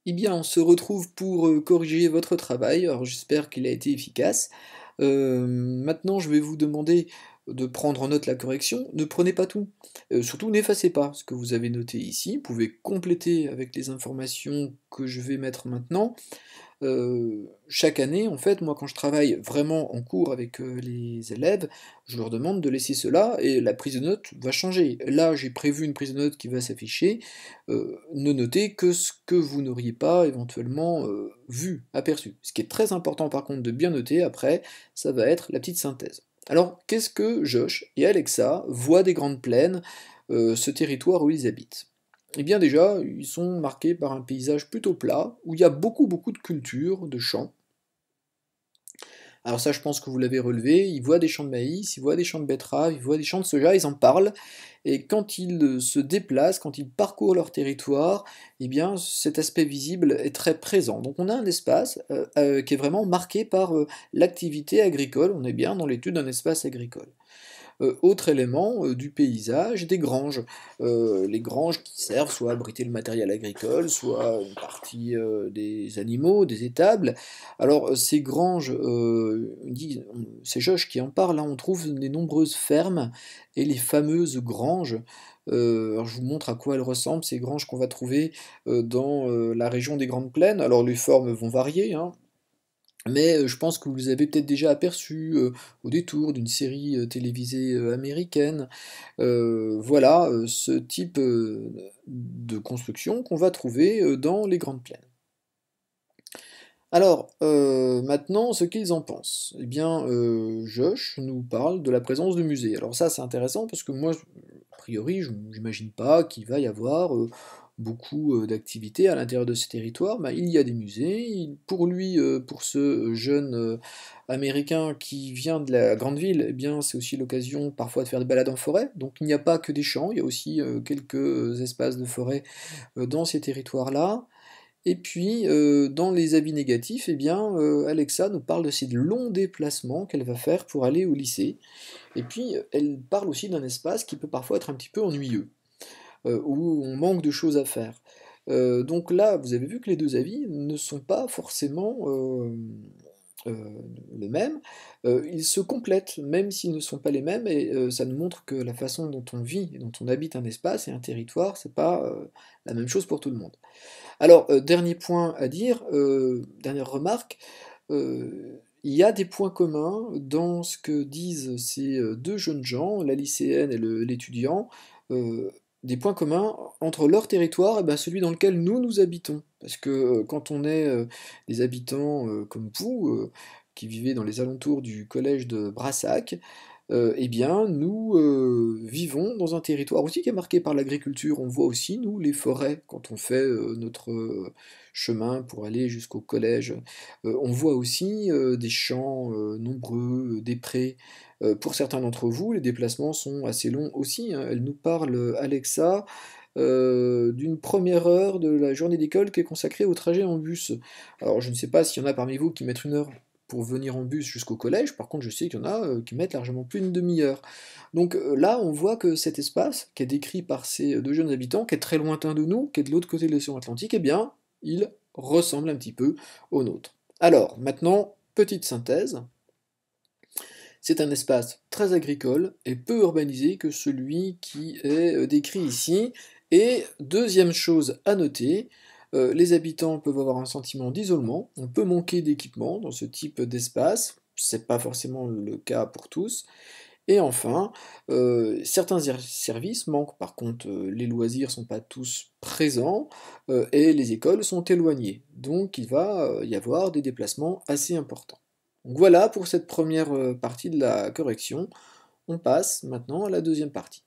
Eh bien, on se retrouve pour, corriger votre travail. Alors j'espère qu'il a été efficace. Maintenant je vais vous demander de prendre en note la correction. Ne prenez pas tout. Surtout n'effacez pas ce que vous avez noté ici. Vous pouvez compléter avec les informations que je vais mettre maintenant. Chaque année, en fait, moi, quand je travaille vraiment en cours avec, les élèves, je leur demande de laisser cela et la prise de notes va changer. Là, j'ai prévu une prise de notes qui va s'afficher, ne notez que ce que vous n'auriez pas éventuellement, vu, aperçu. Ce qui est très important par contre de bien noter après, ça va être la petite synthèse. Alors, qu'est-ce que Josh et Alexa voient des grandes plaines, ce territoire où ils habitent? Eh bien déjà, ils sont marqués par un paysage plutôt plat, où il y a beaucoup, beaucoup de cultures, de champs. Alors ça, je pense que vous l'avez relevé, ils voient des champs de maïs, ils voient des champs de betteraves, ils voient des champs de soja, ils en parlent, et quand ils se déplacent, quand ils parcourent leur territoire, eh bien cet aspect visible est très présent. Donc on a un espace qui est vraiment marqué par l'activité agricole, on est bien dans l'étude d'un espace agricole. Autre élément, du paysage, des granges. Les granges qui servent soit à abriter le matériel agricole, soit une partie, des animaux, des étables. Alors, ces granges, c'est Josh qui en parle, hein, on trouve les nombreuses fermes et les fameuses granges. Alors je vous montre à quoi elles ressemblent, ces granges qu'on va trouver, dans, la région des Grandes Plaines. Alors les formes vont varier, hein, mais, je pense que vous les avez peut-être déjà aperçus, au détour d'une série, télévisée, américaine. Voilà, ce type, de construction qu'on va trouver, dans les grandes plaines. Alors, maintenant ce qu'ils en pensent. Eh bien, Josh nous parle de la présence de musées. Alors ça, c'est intéressant parce que moi, a priori, je j'imagine pas qu'il va y avoir, beaucoup, d'activités à l'intérieur de ce territoire. Bah, il y a des musées, pour lui, pour ce jeune, américain qui vient de la grande ville, eh bien, c'est aussi l'occasion parfois de faire des balades en forêt. Donc il n'y a pas que des champs, il y a aussi, quelques, espaces de forêt, dans ces territoires-là. Et puis, dans les avis négatifs, eh bien, Alexa nous parle de ces longs déplacements qu'elle va faire pour aller au lycée. Et puis, elle parle aussi d'un espace qui peut parfois être un petit peu ennuyeux, où on manque de choses à faire. Donc là, vous avez vu que les 2 avis ne sont pas forcément, les mêmes. Ils se complètent, même s'ils ne sont pas les mêmes et ça nous montre que la façon dont on vit et dont on habite un espace et un territoire, c'est pas, la même chose pour tout le monde. Alors, dernier point à dire, dernière remarque, il y a des points communs dans ce que disent ces, 2 jeunes gens, la lycéenne et l'étudiant, heu, des points communs entre leur territoire et bah, celui dans lequel nous habitons. Parce que, quand on est, des habitants, comme vous, qui vivez dans les alentours du collège de Brassac, eh bien, nous, vivons dans un territoire aussi qui est marqué par l'agriculture. On voit aussi, nous, les forêts quand on fait, notre, chemin pour aller jusqu'au collège. On voit aussi, des champs, nombreux, des prés. Pour certains d'entre vous, les déplacements sont assez longs aussi, hein. Elle nous parle, Alexa, d'une première heure de la journée d'école qui est consacrée au trajet en bus. Alors je ne sais pas s'il y en a parmi vous qui mettent 1 heure pour venir en bus jusqu'au collège, par contre je sais qu'il y en a, qui mettent largement plus d'une demi-heure. Donc, là on voit que cet espace, qui est décrit par ces, 2 jeunes habitants, qui est très lointain de nous, qui est de l'autre côté de l'océan Atlantique, eh bien, il ressemble un petit peu au nôtre. Alors, maintenant, petite synthèse, c'est un espace très agricole et peu urbanisé que celui qui est, décrit ici. Et deuxième chose à noter, les habitants peuvent avoir un sentiment d'isolement, on peut manquer d'équipement dans ce type d'espace, c'est pas forcément le cas pour tous. Et enfin, certains services manquent, par contre, les loisirs sont pas tous présents, et les écoles sont éloignées. Donc il va, y avoir des déplacements assez importants. Donc voilà pour cette première, partie de la correction. On passe maintenant à la deuxième partie.